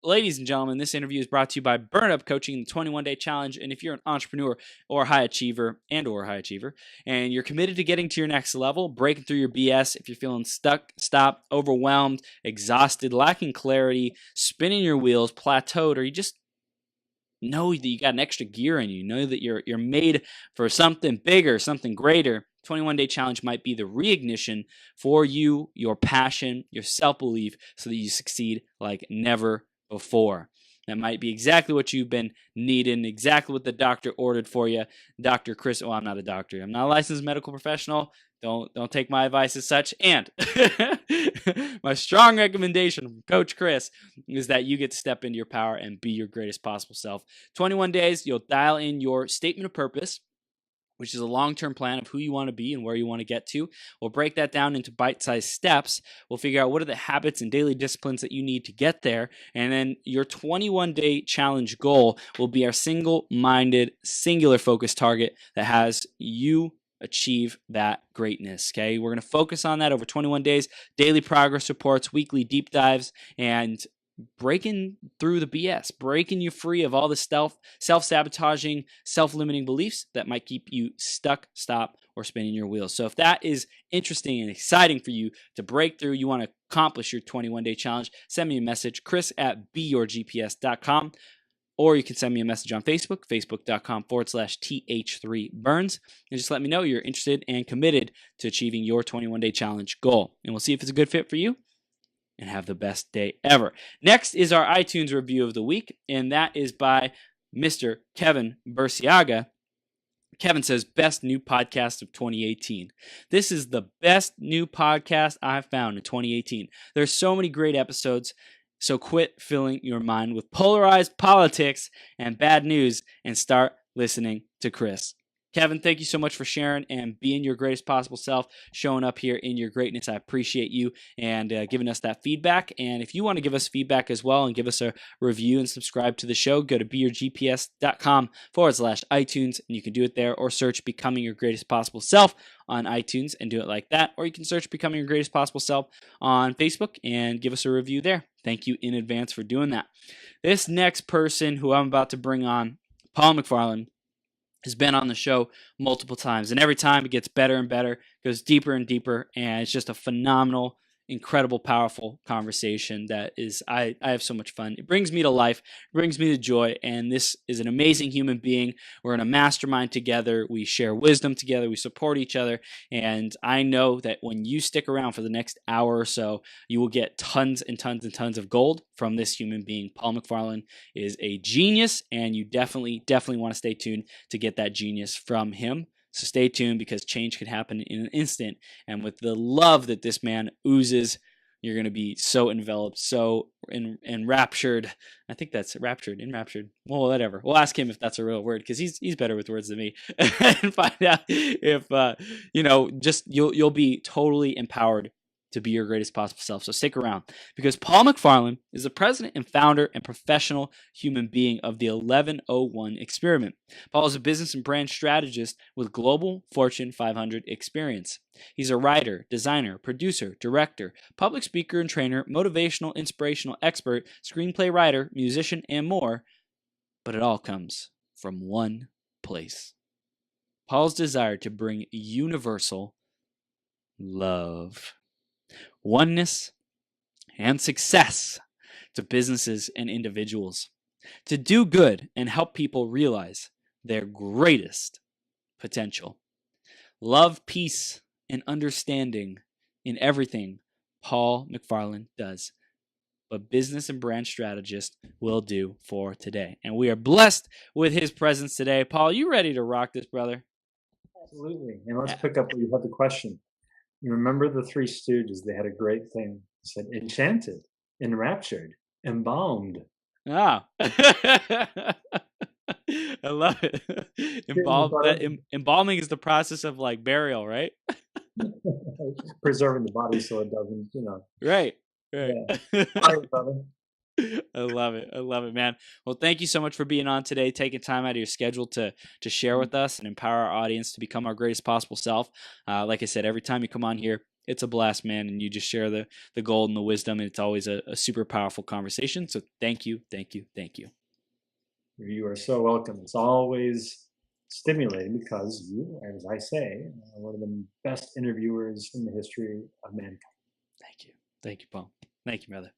ladies and gentlemen, this interview is brought to you by Burn Up Coaching, the 21-day challenge. And if you're an entrepreneur or high achiever and you're committed to getting to your next level, breaking through your BS, if you're feeling stuck, stopped, overwhelmed, exhausted, lacking clarity, spinning your wheels, plateaued, or you just know that you got an extra gear in you, know that you're made for something bigger, something greater, 21-day challenge might be the reignition for you, your passion, your self-belief, so that you succeed like never before. That might be exactly what you've been needing, exactly what the doctor ordered for you. Dr. Chris, well, I'm not a doctor. I'm not a licensed medical professional. Don't take my advice as such. And my strong recommendation from Coach Chris is that you get to step into your power and be your greatest possible self. 21 days, you'll dial in your statement of purpose, which is a long-term plan of who you want to be and where you want to get to. We'll break that down into bite-sized steps. We'll figure out what are the habits and daily disciplines that you need to get there. And then your 21-day challenge goal will be our single-minded, singular focus target that has you achieve that greatness. Okay, we're going to focus on that over 21 days, daily progress reports, weekly deep dives, and breaking through the BS, breaking you free of all the self-sabotaging, self-limiting beliefs that might keep you stuck, stop, or spinning your wheels. So if that is interesting and exciting for you to break through, you want to accomplish your 21-day challenge, send me a message, chris@beyourgps.com, or you can send me a message on Facebook, facebook.com/th3burns, and just let me know you're interested and committed to achieving your 21-day challenge goal. And we'll see if it's a good fit for you. And have the best day ever. Next is our iTunes review of the week, and that is by Mr. Kevin Burciaga. Kevin says, best new podcast of 2018. This is the best new podcast I've found in 2018. There's so many great episodes, so quit filling your mind with polarized politics and bad news and start listening to Chris. Kevin, thank you so much for sharing and being your greatest possible self, showing up here in your greatness. I appreciate you and giving us that feedback. And if you want to give us feedback as well and give us a review and subscribe to the show, go to beyourgps.com/iTunes, and you can do it there, or search Becoming Your Greatest Possible Self on iTunes and do it like that. Or you can search Becoming Your Greatest Possible Self on Facebook and give us a review there. Thank you in advance for doing that. This next person who I'm about to bring on, Paul MacFarlane, has been on the show multiple times, and every time it gets better and better, goes deeper and deeper, and it's just a phenomenal, incredible, powerful conversation that is, I have so much fun. It brings me to life, brings me to joy, and this is an amazing human being. We're in a mastermind together. We share wisdom together. We support each other, and I know that when you stick around for the next hour or so, you will get tons and tons and tons of gold from this human being. Paul MacFarlane is a genius, and you definitely want to stay tuned to get that genius from him. So stay tuned, because change can happen in an instant. And with the love that this man oozes, you're going to be so enveloped, so enraptured. I think that's enraptured. Well, whatever. We'll ask him if that's a real word, because he's better with words than me, and find out if you'll be totally empowered to be your greatest possible self. So stick around, because Paul MacFarlane is the president and founder and professional human being of the 1101 experiment. Paul is a business and brand strategist with global Fortune 500 experience. He's a writer, designer, producer, director, public speaker and trainer, motivational, inspirational expert, screenplay writer, musician, and more. But it all comes from one place: Paul's desire to bring universal love, oneness, and success to businesses and individuals, to do good and help people realize their greatest potential. Love, peace, and understanding in everything Paul MacFarlane does, but business and brand strategist will do for today. And we are blessed with his presence today. Paul, you ready to rock this, brother? Absolutely. And let's pick up where you had the question. You remember the Three Stooges? They had a great thing. It said, enchanted, enraptured, embalmed. Ah. I love it. Embalming is the process of like burial, right? Preserving the body so it doesn't, Right. Yeah. Sorry, brother. I love it, man. Well, thank you so much for being on today, taking time out of your schedule to share with us and empower our audience to become our greatest possible self. Like I said, every time you come on here, it's a blast, man. And you just share the gold and the wisdom. And it's always a super powerful conversation. So thank you, thank you, thank you. You are so welcome. It's always stimulating because you, as I say, are one of the best interviewers in the history of mankind. Thank you. Thank you, Paul. Thank you, brother.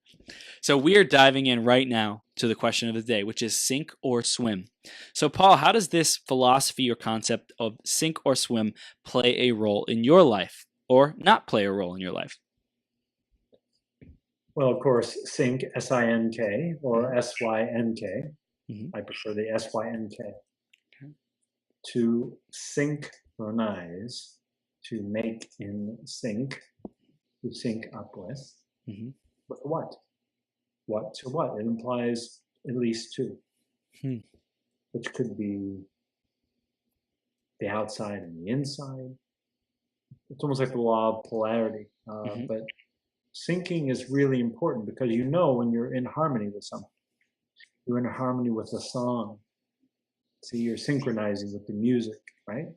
So we are diving in right now to the question of the day, which is sink or swim. So, Paul, how does this philosophy or concept of sink or swim play a role in your life or not play a role in your life? Well, of course, sink, S-I-N-K, or S-Y-N-K. Mm-hmm. I prefer the S-Y-N-K. Okay. To synchronize, to make in sync, to sync up with. Mm-hmm. With what? What to what? It implies at least two, which could be the outside and the inside. It's almost like the law of polarity. But syncing is really important because you know when you're in harmony with something. You're in harmony with a song. So you're synchronizing with the music, right?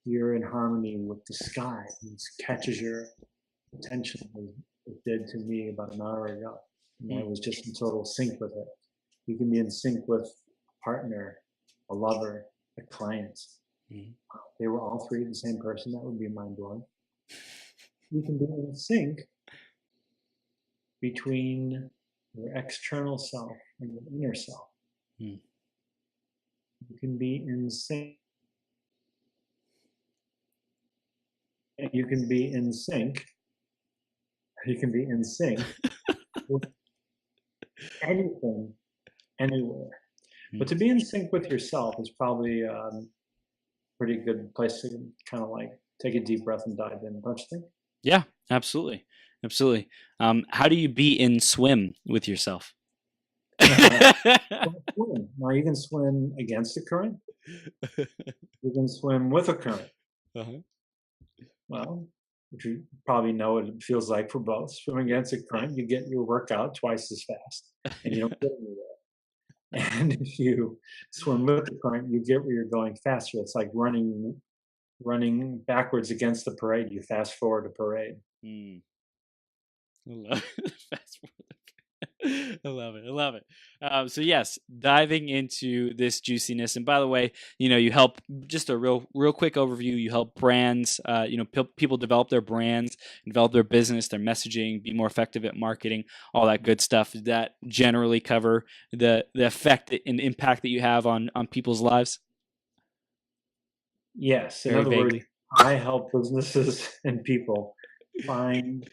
You're in harmony with the sky. It catches your attention. It did to me about an hour ago. And I was just in total sync with it. You can be in sync with a partner, a lover, a client. They were all three the same person. That would be mind-blowing. You can be in sync between your external self and your inner self. You can be in sync. You can be in sync. You can be in sync with anything, anywhere. But to be in sync with yourself is probably a pretty good place to kind of like take a deep breath and dive in, don't you think? Yeah, absolutely. Absolutely. How do you be in swim with yourself? Now you can swim against the current. You can swim with a current. Well, which you probably know what it feels like for both. Swimming against the current, you get your workout twice as fast, and you don't get anywhere. And if you swim with the current, you get where you're going faster. It's like running backwards against the parade. You fast forward a parade. I love it. Fast forward. I love it. I love it. So yes, diving into this juiciness. And by the way, you help, just a real quick overview. You help brands, people develop their brands, develop their business, their messaging, be more effective at marketing, all that good stuff that generally cover the effect and impact that you have on people's lives. Yes. In Very other vaguely. words, I help businesses and people find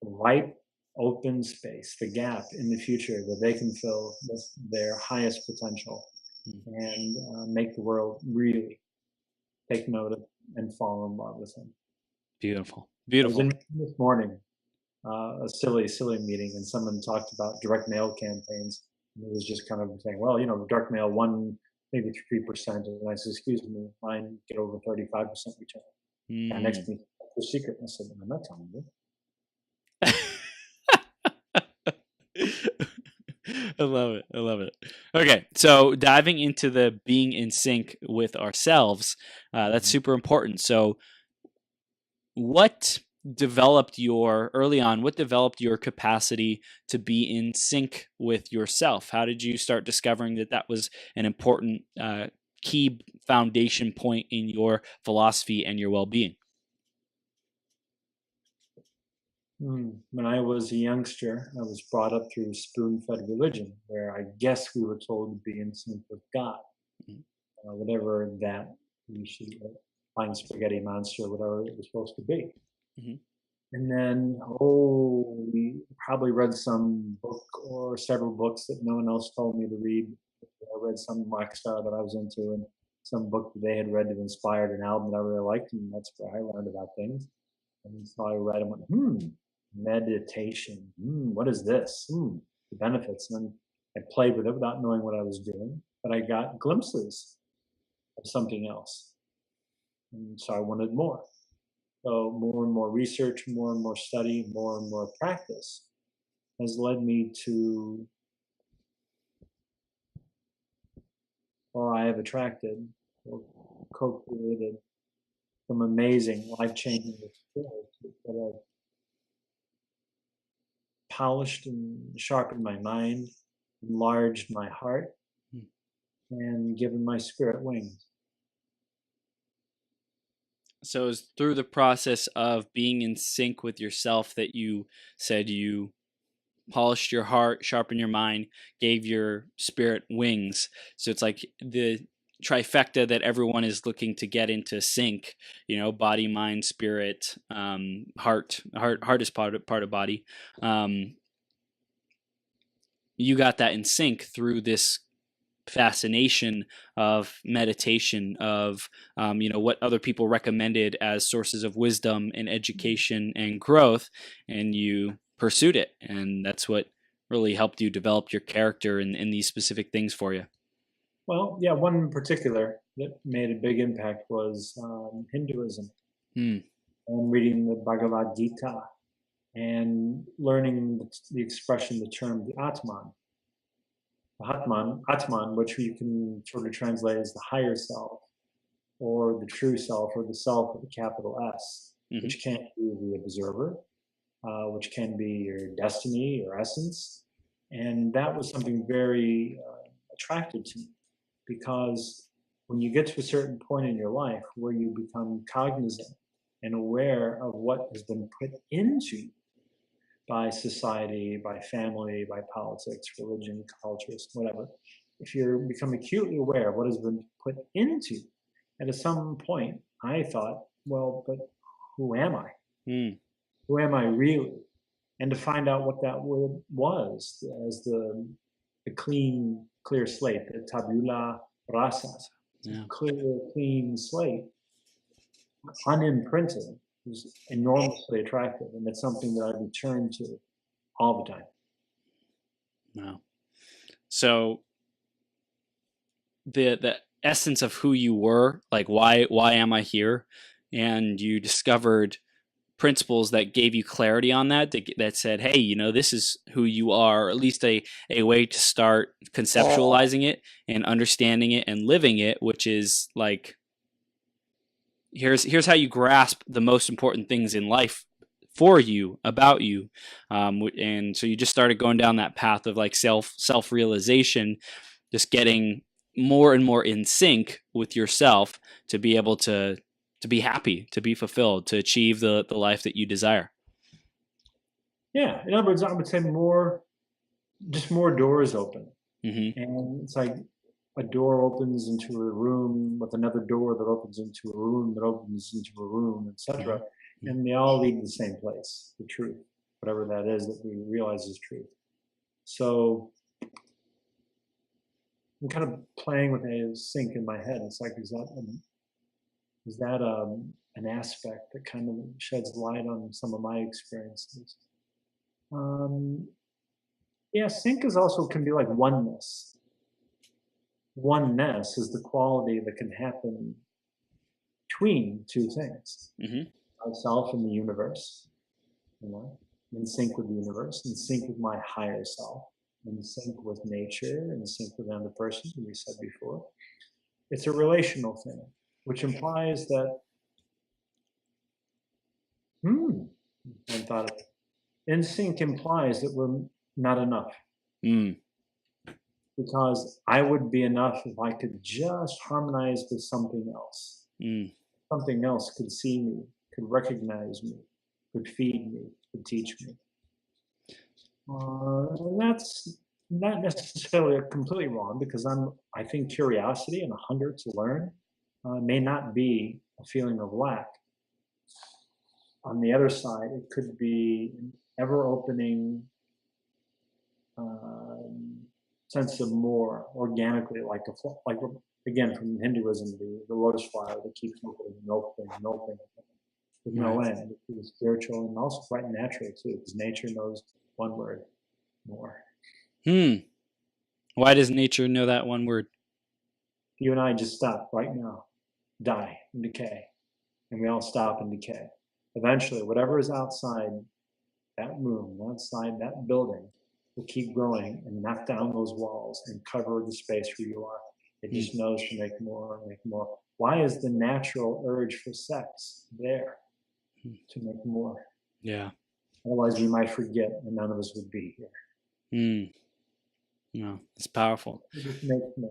the right open space, the gap in the future that they can fill with their highest potential and make the world really take note of and fall in love with them. Beautiful. I was in this morning, a silly meeting, and someone talked about direct mail campaigns. And it was just kind of saying, well, direct mail won maybe 3%. And I said, excuse me, mine get over 35% return. And next thing, the secret. I said, I'm not telling you. I love it. I love it. Okay, so diving into the being in sync with ourselves, that's super important. So what developed your capacity to be in sync with yourself? How did you start discovering that was an important key foundation point in your philosophy and your well-being? When I was a youngster, I was brought up through spoon-fed religion, where I guess we were told to be in sync with God, whatever that we should find spaghetti monster, whatever it was supposed to be. And then, we probably read some book or several books that no one else told me to read. I read some rock star that I was into, and some book that they had read that inspired an album that I really liked, and that's where I learned about things. And so I read and went, meditation. What is this? The benefits. And then I played with it without knowing what I was doing, but I got glimpses of something else. And so I wanted more. So more and more research, more and more study, more and more practice has led me to, or I have attracted or co-created some amazing life-changing experiences that have polished and sharpened my mind, enlarged my heart, Mm. and given my spirit wings. So it's through the process of being in sync with yourself that you said you polished your heart, sharpened your mind, gave your spirit wings. So it's like the trifecta that everyone is looking to get into sync, body, mind, spirit, heart. Heart is part of body. You got that in sync through this fascination of meditation, of what other people recommended as sources of wisdom and education and growth, and you pursued it, and that's what really helped you develop your character in these specific things for you. Well, yeah, one in particular that made a big impact was Hinduism. Hmm. And reading the Bhagavad Gita and learning the expression, the term, the Atman. Atman, which you can sort of translate as the higher self, or the true self, or the self with a capital S, Mhm. which can't be the observer, which can be your destiny, your essence. And that was something very attractive to me, because when you get to a certain point in your life where you become cognizant and aware of what has been put into you by society, by family, by politics, religion, cultures, whatever, if you become acutely aware of what has been put into you, and at some point I thought, well, but who am I? Hmm. Who am I really? And to find out what that word was as the clean, clear slate, the tabula rasa, Yeah. clear, clean slate, unimprinted, was enormously attractive. And it's something that I return to all the time. Wow. So the essence of who you were, like why am I here, and you discovered principles that gave you clarity on that said, hey, this is who you are, or at least a way to start conceptualizing it and understanding it and living it, which is like, here's how you grasp the most important things in life for you, about you. And so you just started going down that path of like self realization, just getting more and more in sync with yourself to be able to be happy, to be fulfilled, to achieve the life that you desire. Yeah. In other words, I would say just more doors open. Mm-hmm. And it's like a door opens into a room with another door that opens into a room that opens into a room, etc. Mm-hmm. And they all lead to the same place, the truth, whatever that is that we realize is truth. So I'm kind of playing with a sync in my head. It's like, is that an aspect that kind of sheds light on some of my experiences? Yeah, sync is also can be like oneness. Oneness is the quality that can happen between two things: Mm-hmm. myself and the universe, in sync with the universe, in sync with my higher self, in sync with nature, in sync with another person, as we said before. It's a relational thing, which implies that, I thought of it. In sync implies that we're not enough. Mm. Because I would be enough if I could just harmonize with something else. Mm. Something else could see me, could recognize me, could feed me, could teach me. That's not necessarily completely wrong, because I think curiosity and a hunger to learn may not be a feeling of lack. On the other side, it could be an ever-opening sense of more organically, like again from Hinduism, the lotus flower that keeps opening and opening and opening with no end. It's spiritual and also quite natural too, because nature knows one word: more. Why does nature know that one word? You and I just stop right now, die and decay, and we all stop and decay. Eventually, whatever is outside that room, outside that building, will keep growing and knock down those walls and cover the space where you are. It just knows to make more and make more. Why is the natural urge for sex there? To make more. Yeah. Otherwise, we might forget, and none of us would be here. No, it's powerful. It just makes me.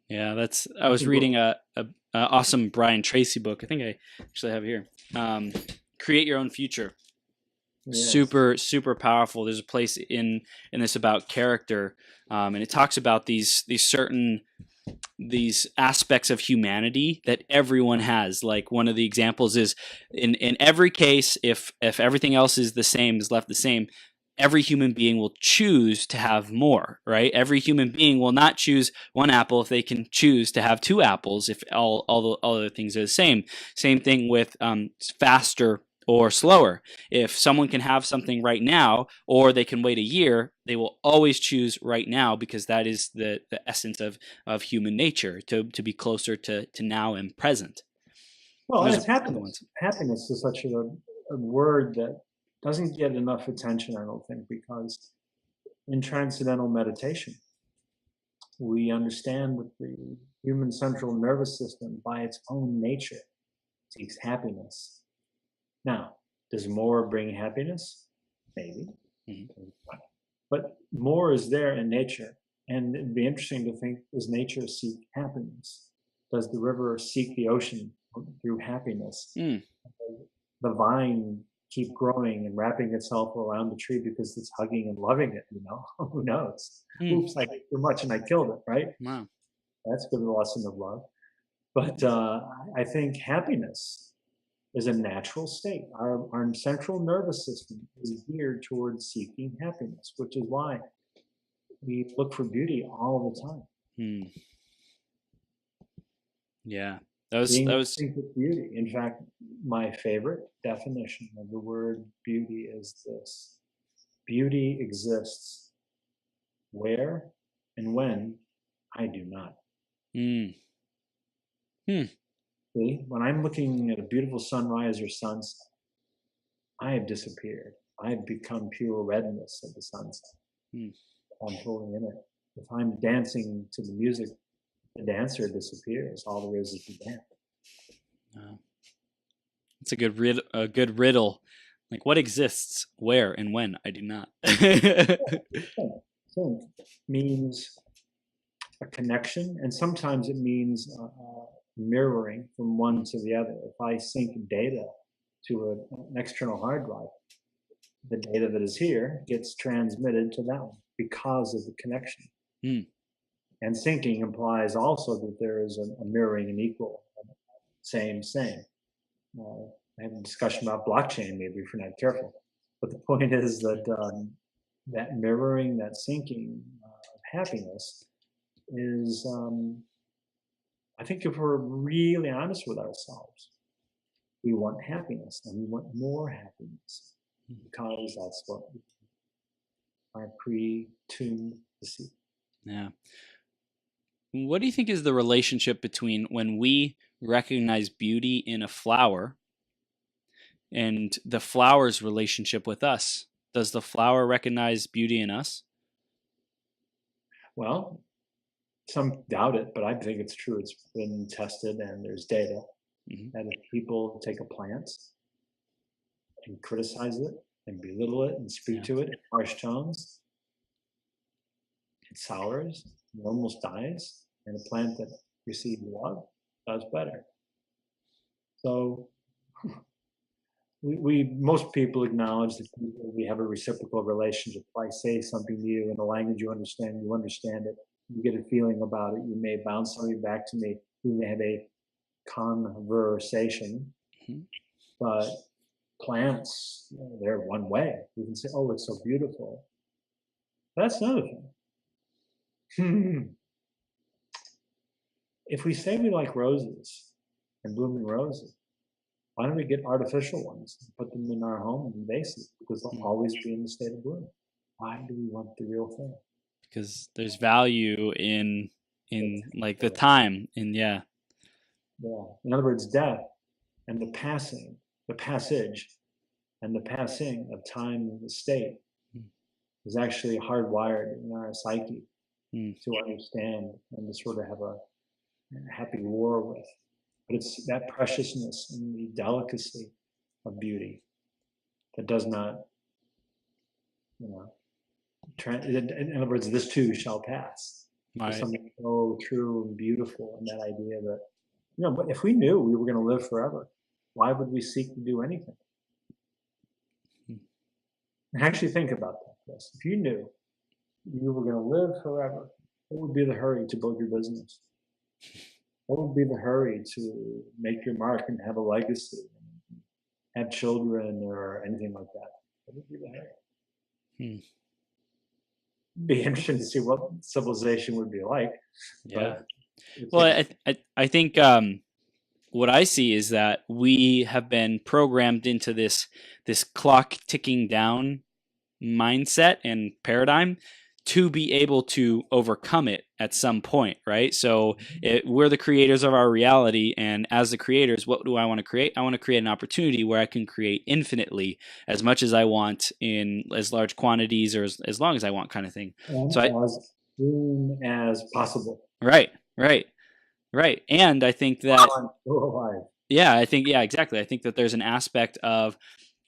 Yeah, I was reading a awesome Brian Tracy book. I think I actually have it here. Create Your Own Future. Yes. Super powerful. There's a place in this about character, and it talks about these aspects of humanity that everyone has. Like one of the examples is in every case, if everything else is left the same, every human being will choose to have more, right? Every human being will not choose one apple if they can choose to have two apples if all the other things are the same. Same thing with faster or slower. If someone can have something right now or they can wait a year, they will always choose right now because that is the essence of human nature, to be closer to now and present. Well, it's happiness. Happiness is such a word that doesn't get enough attention, I don't think, because in transcendental meditation, we understand that the human central nervous system, by its own nature, seeks happiness. Now, does more bring happiness? Maybe. Mm-hmm. But more is there in nature. And it'd be interesting to think, does nature seek happiness? Does the river seek the ocean through happiness? The vine keep growing and wrapping itself around the tree because it's hugging and loving it, Who knows? Oops, I ate too much and I killed it, right? Wow. That's a good lesson of love. But I think happiness is a natural state. Our central nervous system is geared towards seeking happiness, which is why we look for beauty all the time. Yeah. That was beauty. In fact, my favorite definition of the word beauty is this: beauty exists where and when I do not. See, when I'm looking at a beautiful sunrise or sunset, I have disappeared. I have become pure redness of the sunset. I'm fully in it. If I'm dancing to the music, the dancer disappears. All there is the dance. It's a good riddle. Like, what exists where and when I do not? Sync means a connection, and sometimes it means mirroring from one to the other. If I sync data to an external hard drive, the data that is here gets transmitted to that one because of the connection. And syncing implies also that there is a mirroring and equal, same. I have a discussion about blockchain maybe if you're not careful. But the point is that that mirroring, that syncing of happiness is, I think if we're really honest with ourselves, we want happiness and we want more happiness because that's what we are pre-tuned to see. Yeah. What do you think is the relationship between when we recognize beauty in a flower and the flower's relationship with us? Does the flower recognize beauty in us? Well, some doubt it, but I think it's true. It's been tested and there's data that if people take a plant and criticize it and belittle it and speak to it in harsh tones, it sours and almost dies. And a plant that receives love does better. So most people acknowledge that we have a reciprocal relationship. If I say something to you in a language you understand it, you get a feeling about it, you may bounce something back to me, we may have a conversation, but plants, they're one way. We can say, oh, it's so beautiful. That's another thing. If we say we like roses and blooming roses, why don't we get artificial ones and put them in our home and vases? Because they'll always be in the state of bloom. Why do we want the real thing? Because there's value in like the time and Yeah. In other words, death and the passage and the passing of time in the state is actually hardwired in our psyche to understand and to sort of have a happy war with. But it's that preciousness and the delicacy of beauty that does not, in other words, this too shall pass. There's something so true and beautiful in that idea that, but if we knew we were going to live forever, why would we seek to do anything? Actually think about that, Chris. If you knew you were going to live forever, what would be the hurry to build your business? What would be the hurry to make your mark and have a legacy, and have children or anything like that? What would be the hurry? Be interesting to see what civilization would be like. Yeah. Well, I think what I see is that we have been programmed into this clock ticking down mindset and paradigm to be able to overcome it at some point, right? So we're the creators of our reality, and as the creators, what do I want to create? I want to create an opportunity where I can create infinitely, as much as I want, in as large quantities or as long as I want, kind of thing. And so as soon as possible. Right. And I think that, exactly. I think that there's an aspect of,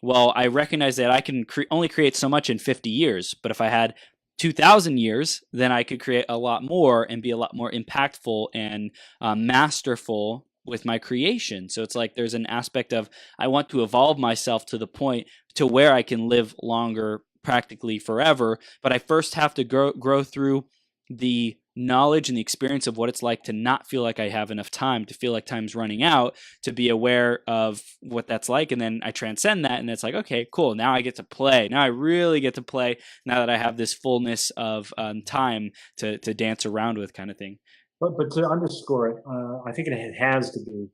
well, I recognize that I can only create so much in 50 years, but if I had 2,000 years, then I could create a lot more and be a lot more impactful and masterful with my creation. So it's like there's an aspect of, I want to evolve myself to the point to where I can live longer, practically forever, but I first have to grow through the knowledge and the experience of what it's like to not feel like I have enough time, to feel like time's running out, to be aware of what that's like. And then I transcend that, and it's like, okay, cool. Now I get to play. Now I really get to play, now that I have this fullness of time to dance around with, kind of thing. But to underscore it, I think it has to be,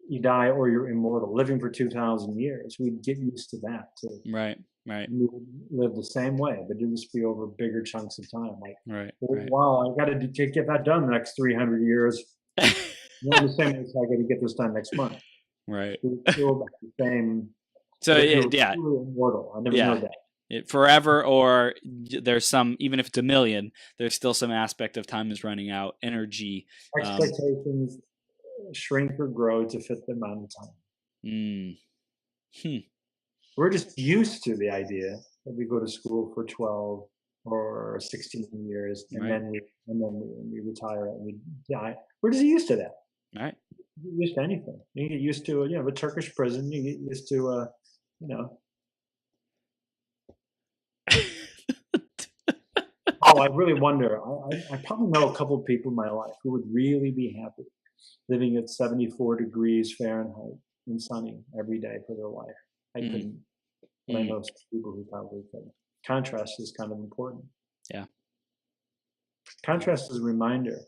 you die or you're immortal. Living for 2,000 years, we get used to that too. Right. We live the same way, but it just be over bigger chunks of time. Like, right. Wow, I got to get that done the next 300 years. The same way, I got to get this done next month. Right. Still the same. So yeah, immortal. I never know that. Forever, or there's some, even if it's a million, there's still some aspect of time is running out, energy. Expectations shrink or grow to fit the amount of time. We're just used to the idea that we go to school for 12 or 16 years, and then we retire and we die. We're just used to that. Right. You get used to anything. You get used to a Turkish prison. You get used to Oh, I really wonder. I probably know a couple of people in my life who would really be happy living at 74 degrees Fahrenheit and sunny every day for their life. I couldn't. But I know some people who probably could. Contrast is kind of important. Yeah. Contrast is a reminder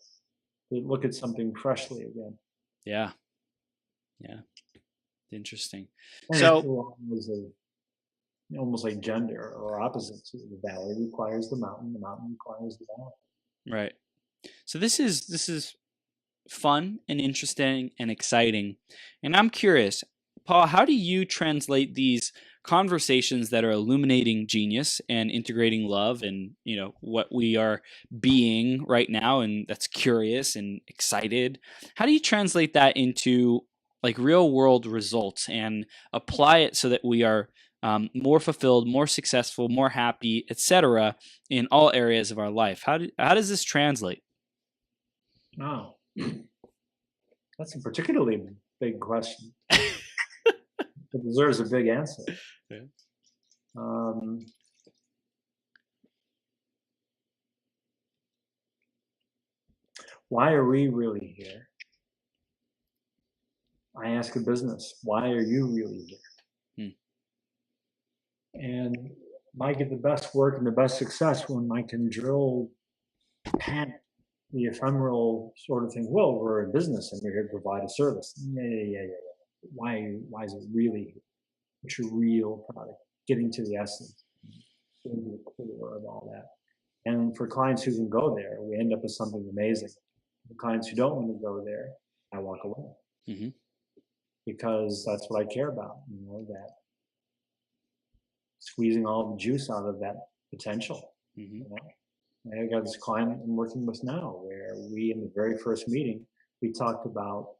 to look at something freshly again. Yeah. Interesting. And so almost like gender or opposites. The valley requires the mountain requires the valley. Right. So this is fun and interesting and exciting. And I'm curious, Paul, how do you translate these conversations that are illuminating genius and integrating love and what we are being right now, and that's curious and excited? How do you translate that into like real world results and apply it so that we are more fulfilled, more successful, more happy, etc., in all areas of our life? How does this translate? Oh, that's a particularly big question. It deserves a big answer. Yeah. Why are we really here? I ask a business, why are you really here? And I get the best work and the best success when I can drill past the ephemeral sort of thing. Well, we're in business and we're here to provide a service. Yeah. Why is it really here? What's your real product? Getting to the essence, getting to the core of all that. And for clients who can go there, we end up with something amazing. For clients who don't want to go there, I walk away. Because that's what I care about, that squeezing all the juice out of that potential. I got this client I'm working with now where we, in the very first meeting, we talked about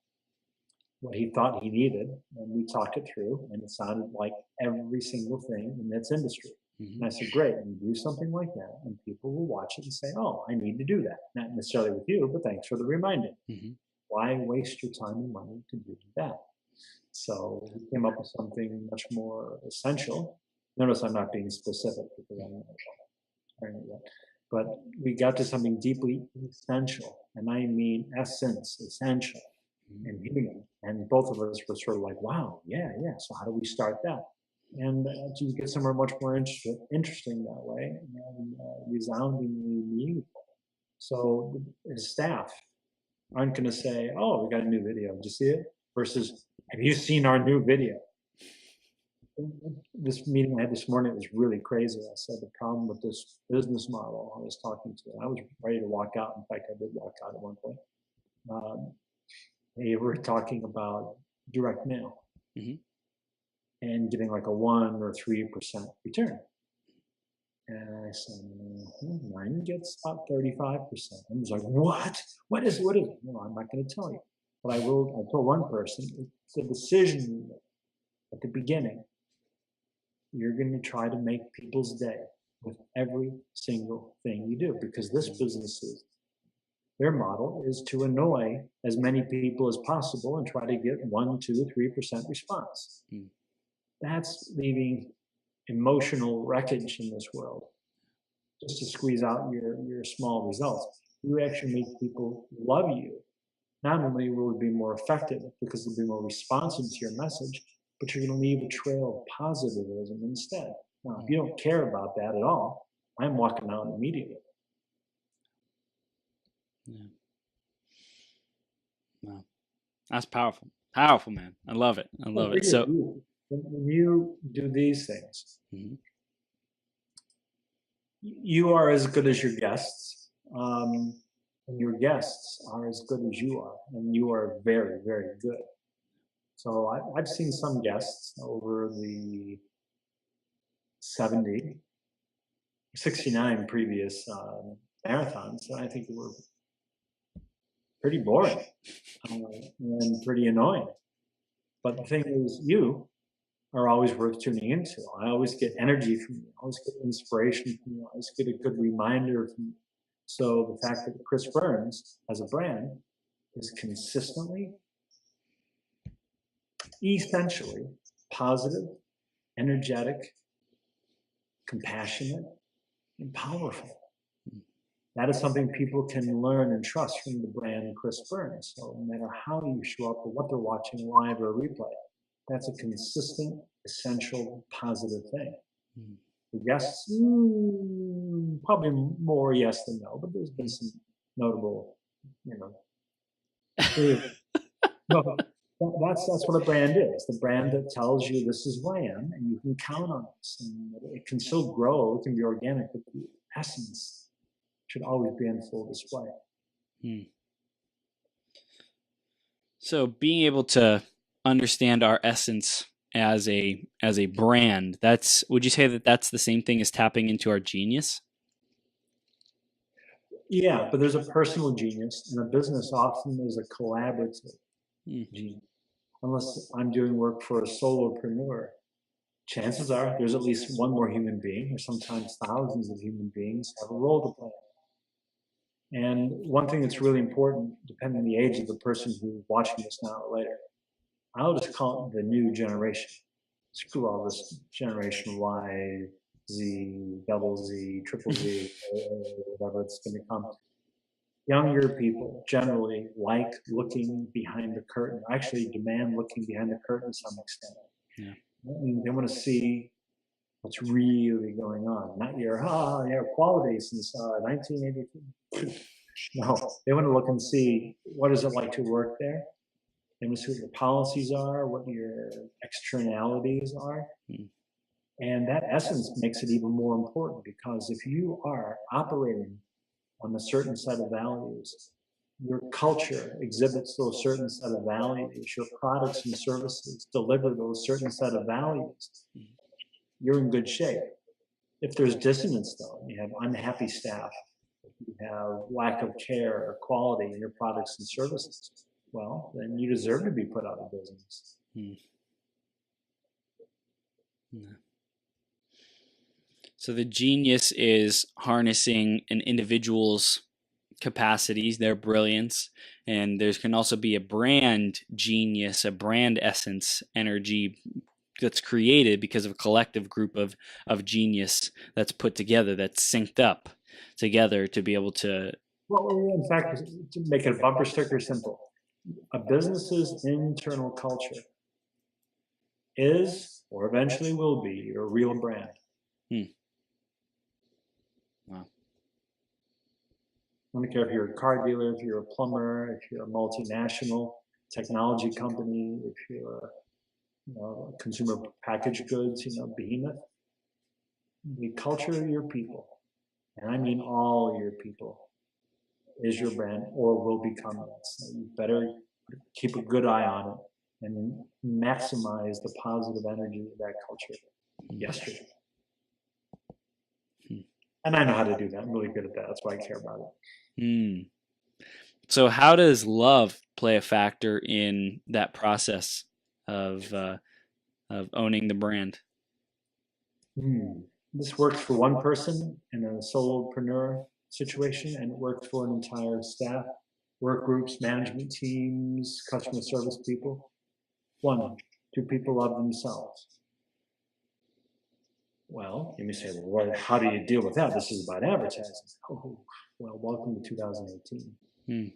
what he thought he needed, and we talked it through, and it sounded like every single thing in its industry. And I said, great, and do something like that, and people will watch it and say, oh, I need to do that. Not necessarily with you, but thanks for the reminder. Why waste your time and money to do that? So we came up with something much more essential. Notice I'm not being specific because I'm not sharing it yet. But we got to something deeply essential, and I mean essence, essential, and human. And both of us were sort of like, wow, yeah. So how do we start that? And you get somewhere much more interesting that way, and resoundingly meaningful. So the staff aren't going to say, oh, we got a new video, did you see it? Versus, have you seen our new video? This meeting I had this morning was really crazy. I said the problem with this business model I was talking to, and I was ready to walk out. In fact, I did walk out at one point. They were talking about direct mail and getting like a 1 or 3% return. And I said, mine gets about 35%. And he's like, what? What is it? No, I'm not going to tell you. But I told one person, it's a decision you make at the beginning. You're going to try to make people's day with every single thing you do, because this business is, their model is to annoy as many people as possible and try to get 1, 2, 3% response. That's leaving emotional wreckage in this world just to squeeze out your small results. You actually make people love you. Not only will it be more effective because they'll be more responsive to your message, but you're going to leave a trail of positivism instead. Now, if you don't care about that at all, I'm walking out immediately. Yeah. Wow. That's powerful. Powerful, man. I love it. I love it. So when you do these things, you are as good as your guests. And your guests are as good as you are. And you are very, very good. So I've seen some guests over the 69 previous marathons, and I think were pretty boring and pretty annoying. But the thing is, you are always worth tuning into. I always get energy from you. I always get inspiration from you. I always get a good reminder from you. So the fact that Chris Burns as a brand is consistently, essentially positive, energetic, compassionate, and powerful. That is something people can learn and trust from the brand Chris Burns. So no matter how you show up or what they're watching live or replay, that's a consistent, essential, positive thing. The guests, probably more yes than no, but there's been some notable, no, that's what a brand is. The brand that tells you this is who I am, and you can count on this. And it can still grow, it can be organic, but the essence should always be in full display. So being able to understand our essence as a brand, would you say that that's the same thing as tapping into our genius? Yeah, but there's a personal genius, and a business often is a collaborative genius. Unless I'm doing work for a solopreneur, chances are there's at least one more human being, or sometimes thousands of human beings have a role to play. And one thing that's really important, depending on the age of the person who's watching this now or later, I'll just call it the new generation. Screw all this generation Y, Z, double Z, triple Z, whatever it's going to come. Younger people generally like looking behind the curtain, actually demand looking behind the curtain to some extent. Yeah. I mean, they want to see what's really going on, not your quality since 1982. No, they want to look and see what is it like to work there. They want to see what your policies are, what your externalities are. And that essence makes it even more important, because if you are operating on a certain set of values, your culture exhibits those certain set of values, your products and services deliver those certain set of values, you're in good shape. If there's dissonance, though, you have unhappy staff, you have lack of care or quality in your products and services, well, then you deserve to be put out of business. Yeah. So the genius is harnessing an individual's capacities, their brilliance, and there can also be a brand genius, a brand essence energy that's created because of a collective group of genius that's put together, that's synced up together to be able to. Well, in fact, to make it a bumper sticker simple, a business's internal culture is, or eventually will be, your real brand. Wow. I don't care if you're a car dealer, if you're a plumber, if you're a multinational technology company, if you're a consumer packaged goods, behemoth. The culture of your people, and I mean all your people, is your brand or will become that. So you better keep a good eye on it and maximize the positive energy of that culture yesterday. And I know how to do that. I'm really good at that. That's why I care about it. So how does love play a factor in that process of owning the brand? This works for one person in a solopreneur situation, and it works for an entire staff, work groups, management teams, customer service people. One, do people love themselves? Well, you may say, well, how do you deal with that? This is about advertising. Oh, well, welcome to 2018.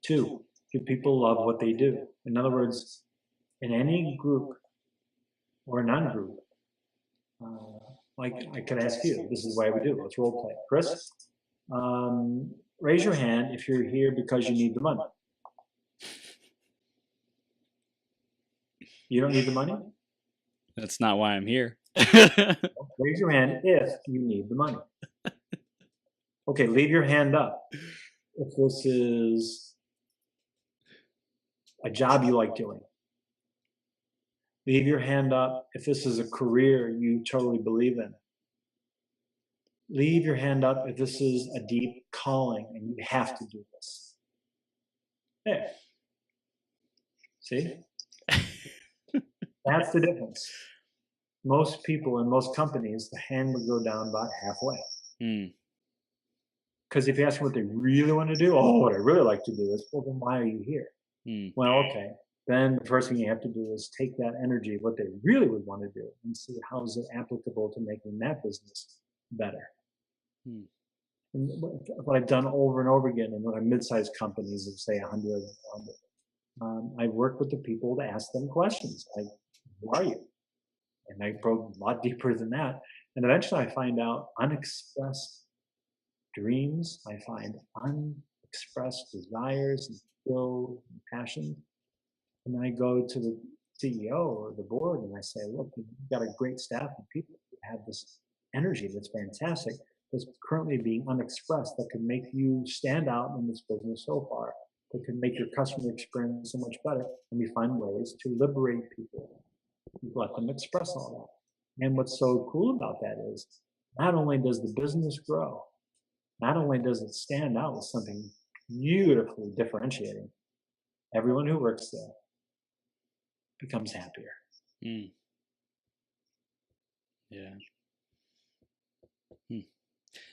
Two, do people love what they do? In other words, in any group or non-group, like I could ask you, this is why we do it. Let's role play. Chris, raise your hand if you're here because you need the money. You don't need the money? That's not why I'm here. Raise your hand if you need the money. Okay, leave your hand up if this is a job you like doing. Leave your hand up if this is a career you totally believe in. Leave your hand up if this is a deep calling and you have to do this. There. See? That's the difference. Most people in most companies, the hand would go down about halfway. Because if you ask them what they really want to do, what I really like to do is, well, then why are you here? Well, okay. Then the first thing you have to do is take that energy of what they really would want to do and see how is it applicable to making that business better. And what I've done over and over again in what I'm mid-sized companies of say 100, I work with the people to ask them questions like, who are you? And I probe a lot deeper than that. And eventually I find out unexpressed dreams. I find unexpressed desires and skills and passion. And I go to the CEO or the board and I say, look, you've got a great staff of people who have this energy that's fantastic, that's currently being unexpressed, that could make you stand out in this business so far, that could make your customer experience so much better. And we find ways to liberate people, let them express all that. And what's so cool about that is not only does the business grow, not only does it stand out with something beautifully differentiating, everyone who works there becomes happier.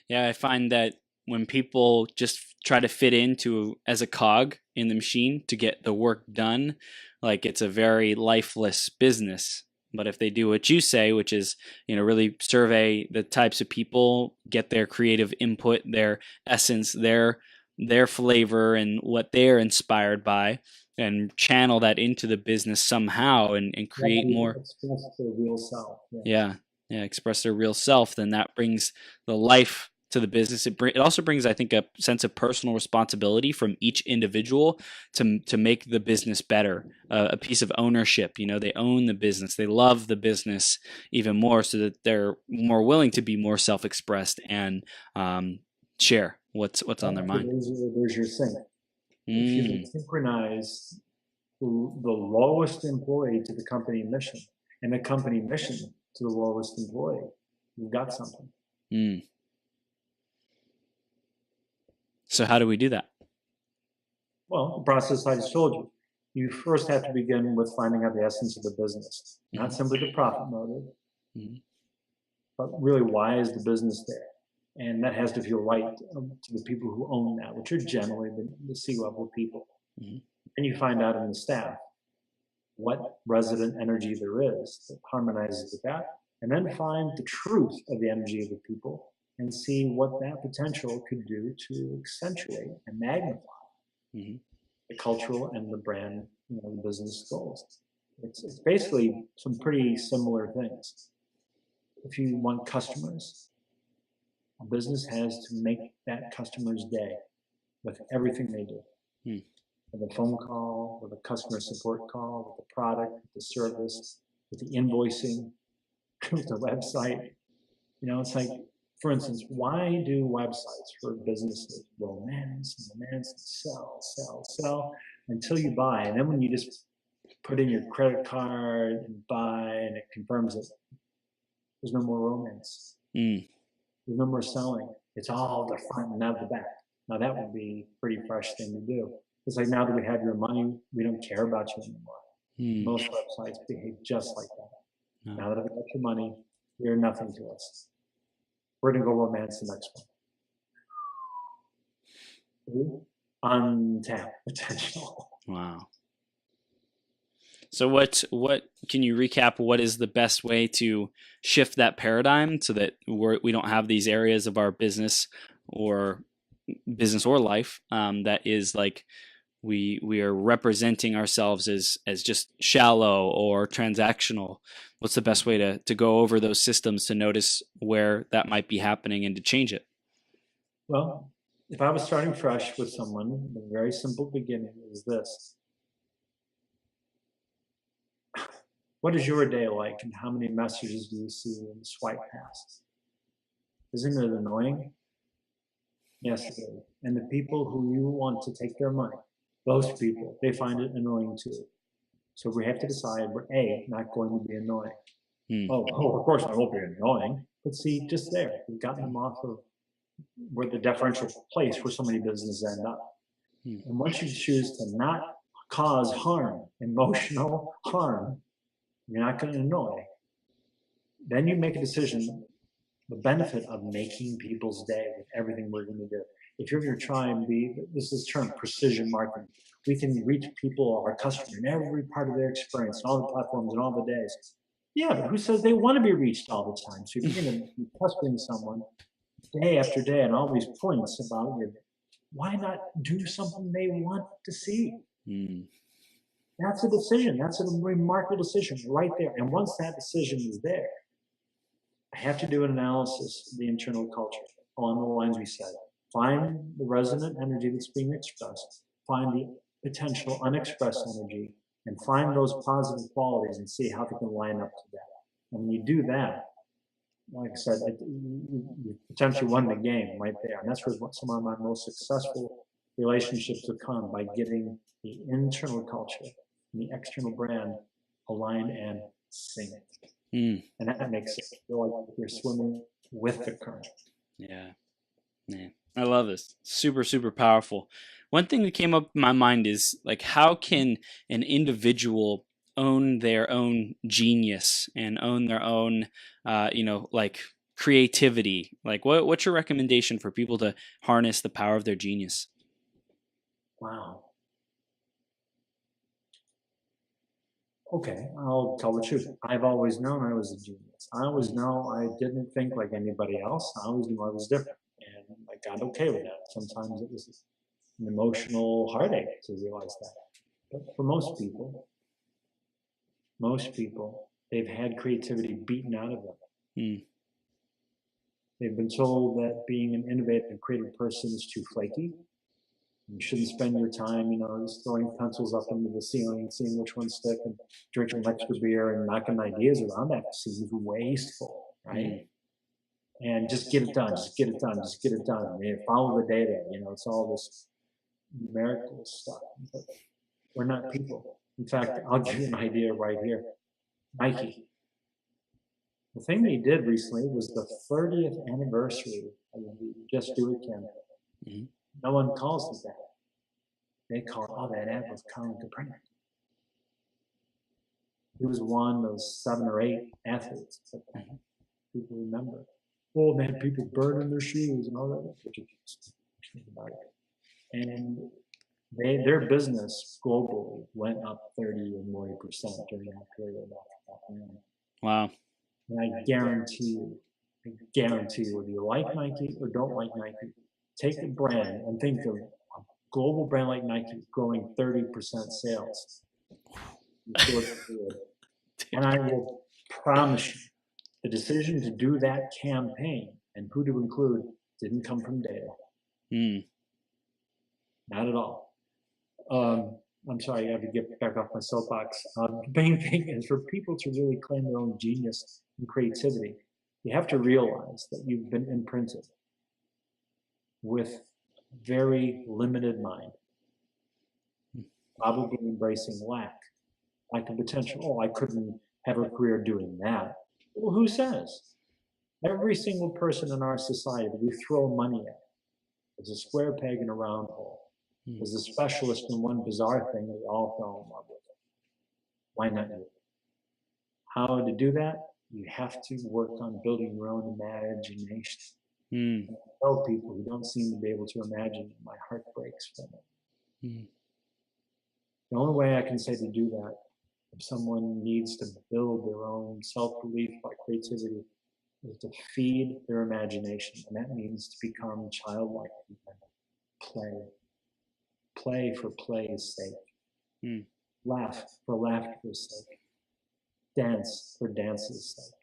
Yeah, I find that when people just try to fit into as a cog in the machine to get the work done, like it's a very lifeless business. But if they do what you say, which is, really survey the types of people, get their creative input, their essence, their flavor, and what they're inspired by, and channel that into the business somehow and create more. Express their real self. Yeah, express their real self. Then that brings the life to the business. It also brings, I think, a sense of personal responsibility from each individual to make the business better, a piece of ownership. They own the business, they love the business even more, so that they're more willing to be more self-expressed and share what's on their mind. There's your thing. If you can synchronize the lowest employee to the company mission and the company mission to the lowest employee, you've got something. So how do we do that? Well, the process I just told you. You first have to begin with finding out the essence of the business, not simply the profit motive, but really why is the business there? And that has to feel right to the people who own that, which are generally the C-level people. And you find out in the staff what resident energy there is that harmonizes with that, and then find the truth of the energy of the people and see what that potential could do to accentuate and magnify the cultural and the brand, the business goals. It's basically some pretty similar things. If you want customers, a business has to make that customer's day with everything they do. With a phone call, with a customer support call, with the product, with the service, with the invoicing, with the website. It's like, for instance, why do websites for businesses romance, sell until you buy? And then when you just put in your credit card and buy and it confirms it, there's no more romance. There's no more selling. It's all the front and not the back. Now that would be a pretty fresh thing to do. It's like, now that we have your money, we don't care about you anymore. Most websites behave just like that. Now that I've got your money, you're nothing to us. We're going to go romance the next one. Untapped potential. Wow. So what can you recap? What is the best way to shift that paradigm so that we don't have these areas of our business or life that is like we are representing ourselves as just shallow or transactional? What's the best way to go over those systems to notice where that might be happening and to change it? Well, if I was starting fresh with someone, the very simple beginning is this. What is your day like, and how many messages do you see when you swipe past? Isn't it annoying? Yes, it is. And the people who you want to take their money, those people, they find it annoying too. So we have to decide we're not going to be annoying. Oh, of course I won't be annoying. But see, just there, we've gotten them off of where the deferential place where so many businesses end up. And once you choose to not cause harm, emotional harm, you're not going to annoy. Then you make a decision, the benefit of making people's day with everything we're going to do. If you're going to try and this is termed precision marketing. We can reach people, our customer, in every part of their experience, all the platforms and all the days. Yeah, but who says they want to be reached all the time? So if you're going to be pestering someone day after day and all these points about your, why not do something they want to see? That's a decision. That's a remarkable decision right there. And once that decision is there, I have to do an analysis of the internal culture along the lines we said. Find the resonant energy that's being expressed, find the potential unexpressed energy, and find those positive qualities and see how they can line up to that. And when you do that, like I said, you potentially won the game right there. And that's where some of my most successful relationships have come, by getting the internal culture and the external brand aligned and sync. And that makes it feel like you're swimming with the current. Yeah. I love this. Super, super powerful. One thing that came up in my mind is like, how can an individual own their own genius and own their own, like creativity? Like, what's your recommendation for people to harness the power of their genius? Wow. Okay, I'll tell the truth. I've always known I was a genius. I always know I didn't think like anybody else. I always knew I was different. And I got okay with that. Sometimes it was an emotional heartache to realize that. But for most people, they've had creativity beaten out of them. They've been told that being an innovative and creative person is too flaky. You shouldn't spend your time, just throwing pencils up into the ceiling and seeing which ones stick, and drinking extra beer and knocking ideas around. That seems wasteful, right? And just get it done, just get it done, just get it done. I mean, follow the data, it's all this numerical stuff. But we're not people. In fact, I'll give you an idea right here. Nike. The thing they did recently was the 30th anniversary of the Just Do It campaign. No one calls it that. They call, oh, that ad was Colin Kaepernick. He was one of those 7 or 8 athletes that people remember. Oh, they had people burning their shoes and all that. And their business globally went up 30 or more % during that period. Wow. And I guarantee you, whether you like Nike or don't like Nike, take a brand and think of a global brand like Nike growing 30% sales. And I will promise you, the decision to do that campaign and who to include didn't come from data. Not at all. I'm sorry, I have to get back off my soapbox. The main thing is for people to really claim their own genius and creativity, you have to realize that you've been imprinted with very limited mind, probably embracing lack of potential. Oh, I couldn't have a career doing that. Well, who says? Every single person in our society that we throw money at is a square peg in a round hole. Is a specialist in one bizarre thing that we all fell in love with. Why not you? How to do that? You have to work on building your own imagination. I tell people who don't seem to be able to imagine, my heart breaks for them. The only way I can say to do that, if someone needs to build their own self-belief by creativity, is to feed their imagination. And that means to become childlike and play for play's sake, laugh for laughter's sake, dance for dance's sake.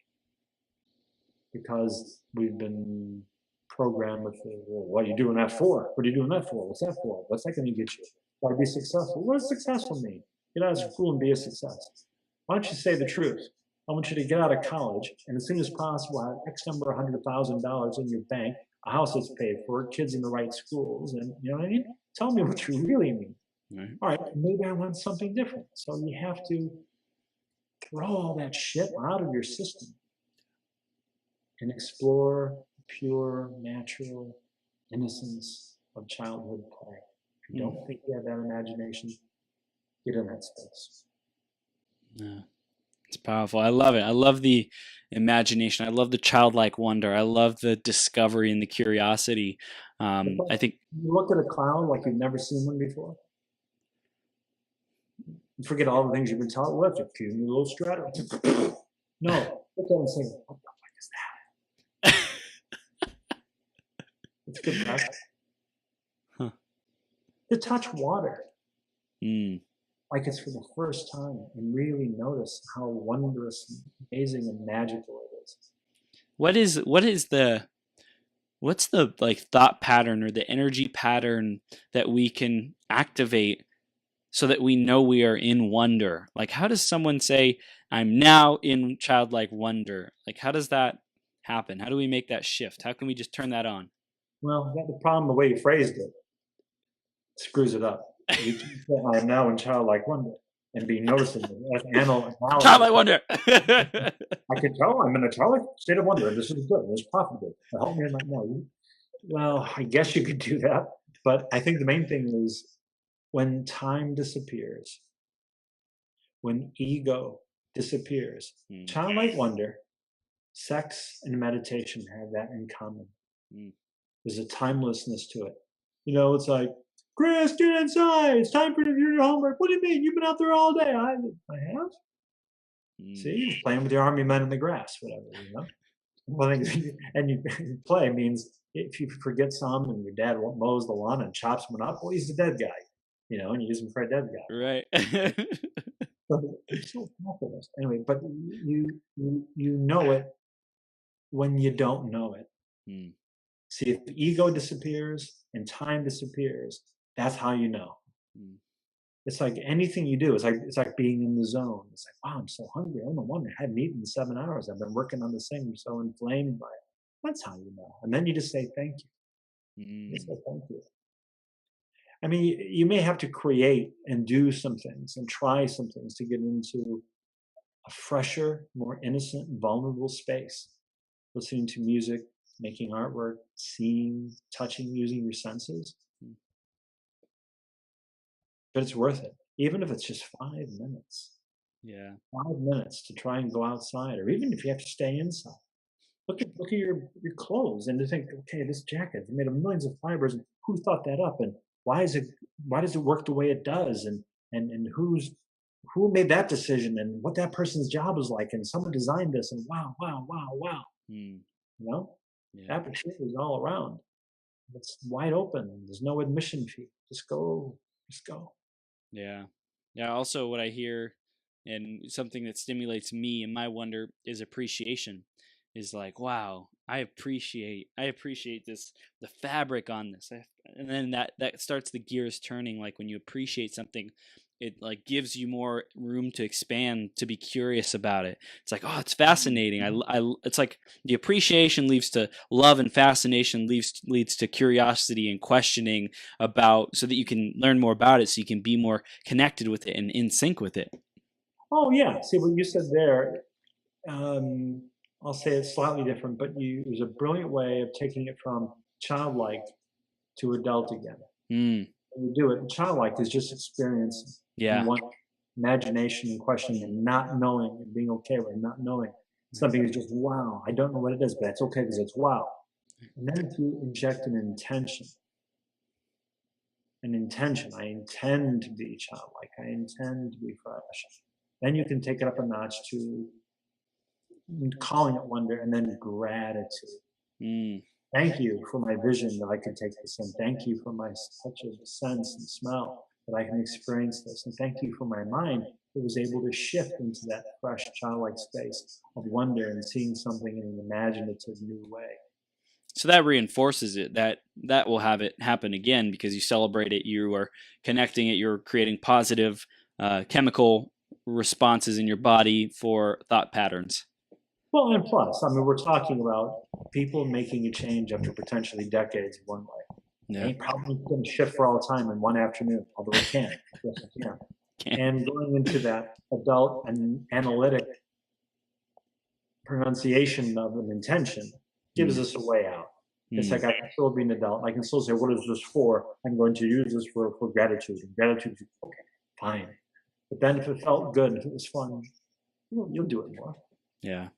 Because we've been programmed with, well, what are you doing that for? What are you doing that for? What's that for? What's that going to get you? Got to be successful. What does successful mean? Get out of school and be a success. Why don't you say the truth? I want you to get out of college and as soon as possible have X number of $100,000 in your bank, a house that's paid for, kids in the right schools, and you know what I mean? Tell me what you really mean. All right, maybe I want something different. So you have to throw all that shit out of your system and explore pure, natural innocence of childhood play. If you don't think you have that imagination, get in that space. Yeah. It's powerful. I love it. I love the imagination. I love the childlike wonder. I love the discovery and the curiosity. I think you look at a clown like you've never seen one before. You forget all the things you've been taught. Look, a cute little stratum. No, look at him and say, "What the fuck is that?" It's good practice. To touch water. Like it's for the first time and really notice how wondrous, and amazing, and magical it is. What's the like thought pattern or the energy pattern that we can activate so that we know we are in wonder? Like, how does someone say, I'm now in childlike wonder? Like, how does that happen? How do we make that shift? How can we just turn that on? Well, the problem, the way you phrased it, screws it up. You say, I'm now in childlike wonder and be noticing it. Childlike wonder. I can tell I'm in a childlike state of wonder, and this is good. This is profitable. Help me right now. Well, I guess you could do that, but I think the main thing is when time disappears, when ego disappears, childlike wonder, sex and meditation have that in common. There's a timelessness to it. You know, it's like, Chris, get inside. It's time for your homework. What do you mean? You've been out there all day. I have. See, you're playing with your army men in the grass, whatever, you know. And you play means if you forget some and your dad mows the lawn and chops one up, well, he's the dead guy, you know, and you use him for a dead guy. Right. So it's so fabulous. Anyway, but you know it when you don't know it. See, if the ego disappears and time disappears, that's how you know. It's like anything you do. It's like being in the zone. It's like, wow, I'm so hungry. Oh no wonder I hadn't eaten in 7 hours. I've been working on this thing. I'm so inflamed by it. That's how you know. And then you just say thank you. You say thank you. I mean, you may have to create and do some things and try some things to get into a fresher, more innocent, vulnerable space. Listening to music, making artwork, seeing, touching, using your senses. but it's worth it. Even if it's just 5 minutes, Yeah. 5 minutes to try and go outside, or even if you have to stay inside. Look at your clothes and to think, okay, this jacket is made of millions of fibers, and who thought that up, and why does it work the way it does, and who made that decision, and what that person's job is like, and someone designed this, and wow, wow, wow, wow. Mm, You know, yeah. opportunity is all around. It's wide open. There's no admission fee. Just go, just go. Yeah. Yeah. Also, what I hear and something that stimulates me and my wonder is appreciation. Is like, wow, I appreciate this, the fabric on this. And then that starts the gears turning. Like when you appreciate something, it like gives you more room to expand, to be curious about it. It's like, oh, it's fascinating. It's like the appreciation leads to love, and fascination leads to curiosity and questioning about, so that you can learn more about it, so you can be more connected with it and in sync with it. Oh yeah. See what you said there. Um, I'll say it slightly different, but it was a brilliant way of taking it from childlike to adult again. Mm, When you do it, childlike is just experience and yeah. one imagination and questioning and not knowing and being okay with not knowing. Something is just wow. I don't know what it is, but it's okay because it's wow. And then if you inject an intention, I intend to be childlike, I intend to be fresh. Then you can take it up a notch to calling it wonder and then gratitude. Mm, Thank you for my vision that I can take this in. Thank you for my touch of sense and smell that I can experience this. And thank you for my mind that was able to shift into that fresh, childlike space of wonder and seeing something in an imaginative new way. so that reinforces it, that will have it happen again, because you celebrate it, you are connecting it, you're creating positive chemical responses in your body for thought patterns. Well, and plus, I mean, we're talking about people making a change after potentially decades of one way. It Yeah. ain't probably going to shift for all time in one afternoon, although it can. Yes, it can. And going into that adult and analytic pronunciation of an intention gives us a way out. It's like I can still be an adult. I can still say, what is this for? I'm going to use this for gratitude. And gratitude, okay, fine. But then if it felt good, if it was fun, you'll do it more. Yeah.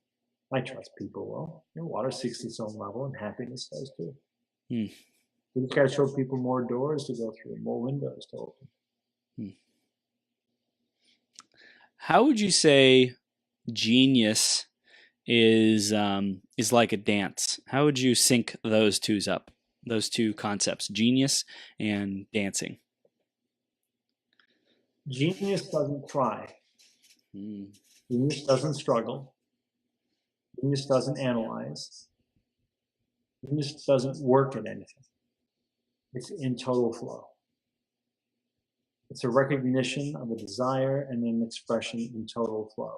I trust people well. Water seeks its own level, and happiness does too. Mm. We just got to show people more doors to go through, more windows to open. How would you say genius is like a dance? How would you sync those two concepts, genius and dancing? Genius doesn't try. Mm. Genius doesn't struggle. Genius doesn't analyze. Genius doesn't work at anything. It's in total flow. It's a recognition of a desire and an expression in total flow.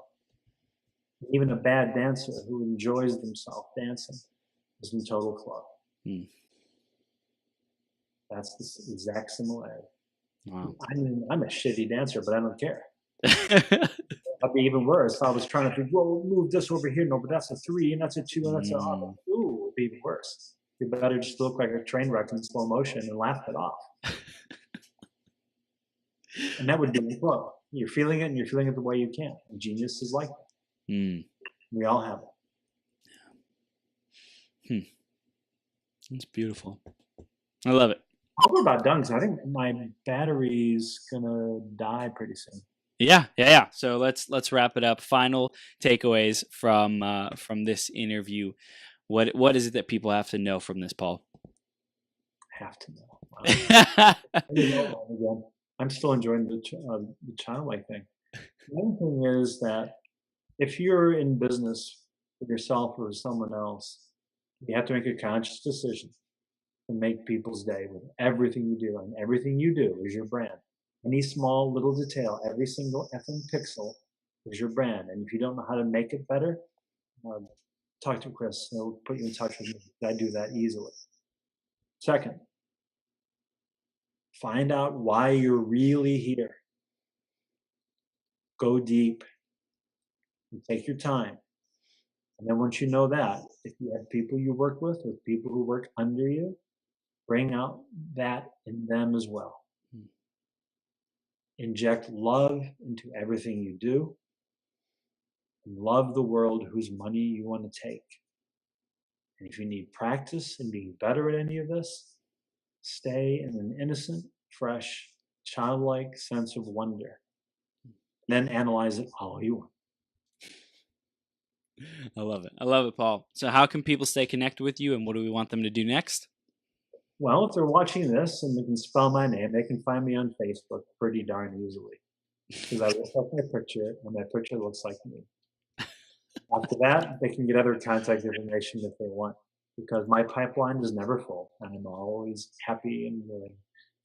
Even a bad dancer who enjoys themselves dancing is in total flow. Mm. That's the exact similarity. Wow. I mean, I'm a shitty dancer, but I don't care. I'd be even worse if I was trying to think, well, move this over here. No, but that's a 3, and that's a 2, and that's a, ooh, it'd be even worse. You better just look like a train wreck in slow motion and laugh it off. And that would be the flow. You're feeling it, and you're feeling it the way you can. And genius is like that. Mm. We all have it. That's beautiful. I love it. We're about done, because I think my battery's gonna die pretty soon. Yeah. So let's wrap it up. Final takeaways from this interview. What is it that people have to know from this, Paul? Have to know. Wow. I'm still enjoying the childlike thing. One thing is that if you're in business with yourself or with someone else, you have to make a conscious decision to make people's day with everything you do. And everything you do is your brand. Any small little detail, every single effing pixel is your brand. And if you don't know how to make it better, talk to Chris. He'll put you in touch with me. I do that easily. Second, find out why you're really here. Go deep and take your time. And then once you know that, if you have people you work with or people who work under you, bring out that in them as well. inject love into everything you do, and love the world whose money you want to take. And if you need practice in being better at any of this, stay in an innocent, fresh, childlike sense of wonder. Then analyze it all you want. I love it. I love it, Paul. So how can people stay connected with you, and what do we want them to do next? Well, if they're watching this and they can spell my name, they can find me on Facebook pretty darn easily. Because I look like my picture, and my picture looks like me. After that, they can get other contact information if they want, because my pipeline is never full, and I'm always happy and willing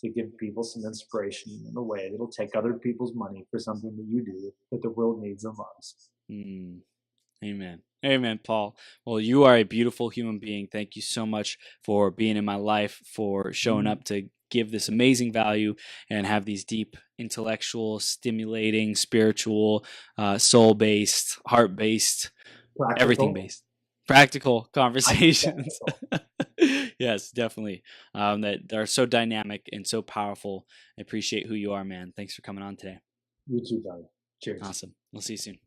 to give people some inspiration in a way that'll take other people's money for something that you do that the world needs and loves. Amen. Amen, Paul. Well, you are a beautiful human being. Thank you so much for being in my life, for showing up to give this amazing value and have these deep, intellectual, stimulating, spiritual, soul-based, heart-based, everything-based, practical conversations. Yes, definitely. That are so dynamic and so powerful. I appreciate who you are, man. Thanks for coming on today. You too, buddy. Cheers. Awesome. We'll see you soon.